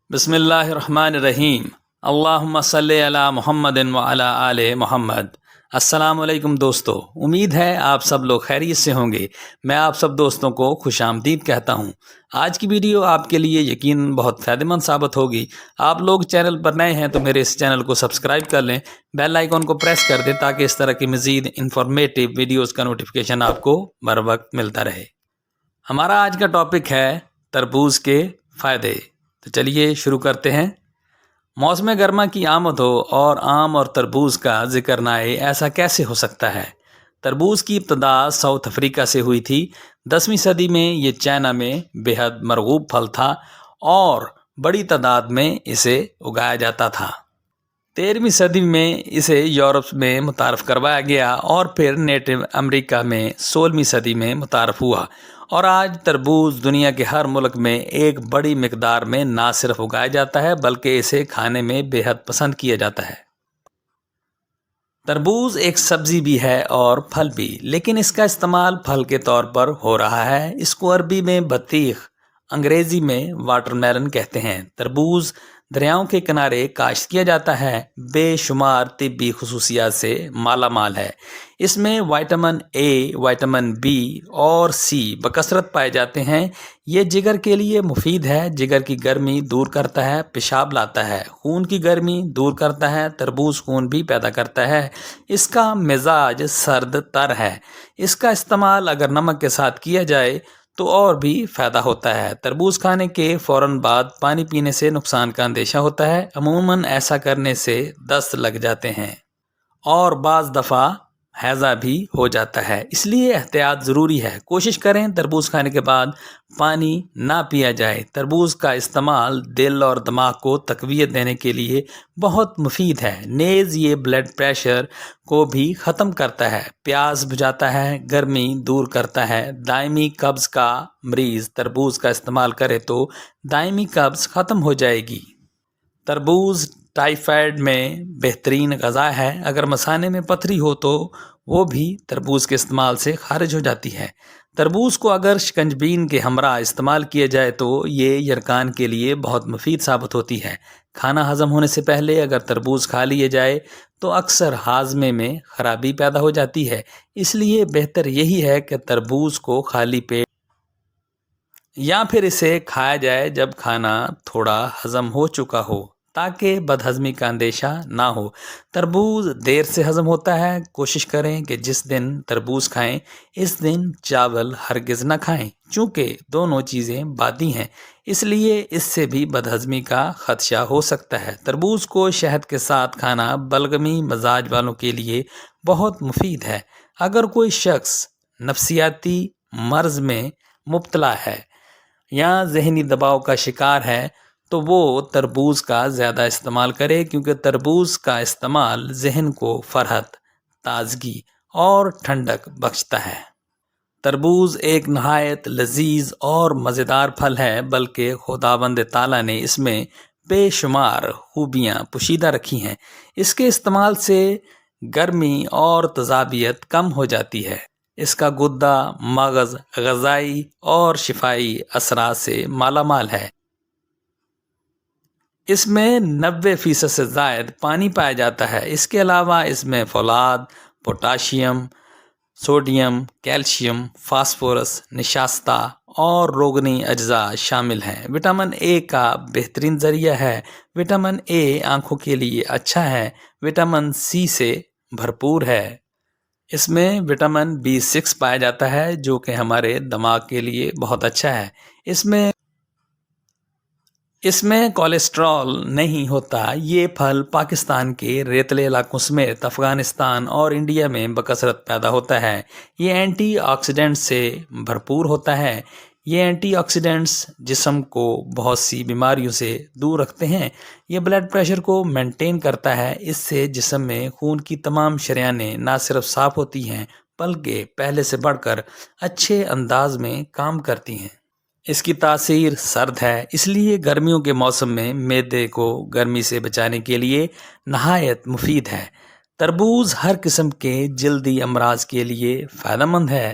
بسم اللہ الرحمن الرحیم۔ اللہم صلی علی محمد وعلی آل محمد۔ السلام علیکم دوستو، امید ہے آپ سب لوگ خیریت سے ہوں گے۔ میں آپ سب دوستوں کو خوش آمدید کہتا ہوں۔ آج کی ویڈیو آپ کے لیے یقیناً بہت فائدہ مند ثابت ہوگی۔ آپ لوگ چینل پر نئے ہیں تو میرے اس چینل کو سبسکرائب کر لیں، بیل آئیکن کو پریس کر دیں تاکہ اس طرح کی مزید انفارمیٹیو ویڈیوز کا نوٹیفیکیشن آپ کو بر وقت ملتا رہے۔ ہمارا آج کا ٹاپک ہے تربوز کے فائدے۔ تو چلیے شروع کرتے ہیں۔ موسم گرما کی آمد ہو اور آم اور تربوز کا ذکر نہ آئے، ایسا کیسے ہو سکتا ہے؟ تربوز کی ابتدا ساؤتھ افریقہ سے ہوئی تھی۔ 10ویں صدی میں یہ چائنا میں بے حد مرغوب پھل تھا اور بڑی تعداد میں اسے اگایا جاتا تھا۔ 13ویں صدی میں اسے یورپ میں متعارف کروایا گیا اور پھر نیٹو امریکہ میں 16ویں صدی میں متعارف ہوا، اور آج تربوز دنیا کے ہر ملک میں ایک بڑی مقدار میں نہ صرف اگایا جاتا ہے بلکہ اسے کھانے میں بے حد پسند کیا جاتا ہے۔ تربوز ایک سبزی بھی ہے اور پھل بھی، لیکن اس کا استعمال پھل کے طور پر ہو رہا ہے۔ اس کو عربی میں بطیخ، انگریزی میں واٹر میلن کہتے ہیں۔ تربوز دریاؤں کے کنارے کاشت کیا جاتا ہے، بے شمار طبی خصوصیات سے مالا مال ہے۔ اس میں وٹامن اے، وٹامن بی اور سی بکثرت پائے جاتے ہیں۔ یہ جگر کے لیے مفید ہے، جگر کی گرمی دور کرتا ہے، پیشاب لاتا ہے، خون کی گرمی دور کرتا ہے، تربوز خون بھی پیدا کرتا ہے۔ اس کا مزاج سرد تر ہے۔ اس کا استعمال اگر نمک کے ساتھ کیا جائے تو اور بھی فائدہ ہوتا ہے۔ تربوز کھانے کے فوراً بعد پانی پینے سے نقصان کا اندیشہ ہوتا ہے۔ عموماً ایسا کرنے سے دست لگ جاتے ہیں اور بعض دفعہ ہیضہ بھی ہو جاتا ہے، اس لیے احتیاط ضروری ہے۔ کوشش کریں تربوز کھانے کے بعد پانی نہ پیا جائے۔ تربوز کا استعمال دل اور دماغ کو تقویت دینے کے لیے بہت مفید ہے، نیز یہ بلڈ پریشر کو بھی ختم کرتا ہے، پیاس بجھاتا ہے، گرمی دور کرتا ہے۔ دائمی قبض کا مریض تربوز کا استعمال کرے تو دائمی قبض ختم ہو جائے گی۔ تربوز ٹائیفائڈ میں بہترین غذا ہے۔ اگر مثانے میں پتھری ہو تو وہ بھی تربوز کے استعمال سے خارج ہو جاتی ہے۔ تربوز کو اگر شکنجبین کے ہمراہ استعمال کیا جائے تو یہ یرقان کے لیے بہت مفید ثابت ہوتی ہے۔ کھانا ہضم ہونے سے پہلے اگر تربوز کھا لیے جائے تو اکثر ہاضمے میں خرابی پیدا ہو جاتی ہے، اس لیے بہتر یہی ہے کہ تربوز کو خالی پیٹ یا پھر اسے کھایا جائے جب کھانا تھوڑا ہضم ہو چکا ہو تاکہ بدہضمی کا اندیشہ نہ ہو۔ تربوز دیر سے ہضم ہوتا ہے۔ کوشش کریں کہ جس دن تربوز کھائیں اس دن چاول ہرگز نہ کھائیں، چونکہ دونوں چیزیں بادی ہیں، اس لیے اس سے بھی بدہضمی کا خدشہ ہو سکتا ہے۔ تربوز کو شہد کے ساتھ کھانا بلغمی مزاج والوں کے لیے بہت مفید ہے۔ اگر کوئی شخص نفسیاتی مرض میں مبتلا ہے یا ذہنی دباؤ کا شکار ہے تو وہ تربوز کا زیادہ استعمال کرے، کیونکہ تربوز کا استعمال ذہن کو فرحت، تازگی اور ٹھنڈک بخشتا ہے۔ تربوز ایک نہایت لذیذ اور مزیدار پھل ہے، بلکہ خداوند تعالیٰ نے اس میں بے شمار خوبیاں پوشیدہ رکھی ہیں۔ اس کے استعمال سے گرمی اور تذابیت کم ہو جاتی ہے۔ اس کا گدا، مغز غذائی اور شفائی اثرات سے مالا مال ہے۔ اس میں 90% سے زائد پانی پایا جاتا ہے۔ اس کے علاوہ اس میں فولاد، پوٹاشیم، سوڈیم، کیلشیم، فاسفورس، نشاستہ اور روغنی اجزاء شامل ہیں۔ وٹامن اے کا بہترین ذریعہ ہے۔ وٹامن اے آنکھوں کے لیے اچھا ہے۔ وٹامن سی سے بھرپور ہے۔ اس میں وٹامن B6 پایا جاتا ہے جو کہ ہمارے دماغ کے لیے بہت اچھا ہے۔ اس میں کولیسٹرول نہیں ہوتا۔ یہ پھل پاکستان کے ریتلے علاقوں سمیت افغانستان اور انڈیا میں بکثرت پیدا ہوتا ہے۔ یہ اینٹی آکسیڈنٹ سے بھرپور ہوتا ہے۔ یہ اینٹی آکسیڈنٹس جسم کو بہت سی بیماریوں سے دور رکھتے ہیں۔ یہ بلڈ پریشر کو مینٹین کرتا ہے۔ اس سے جسم میں خون کی تمام شریانیں نہ صرف صاف ہوتی ہیں بلکہ پہلے سے بڑھ کر اچھے انداز میں کام کرتی ہیں۔ اس کی تاثیر سرد ہے، اس لیے گرمیوں کے موسم میں معدے کو گرمی سے بچانے کے لیے نہایت مفید ہے۔ تربوز ہر قسم کے جلدی امراض کے لیے فائدہ مند ہے۔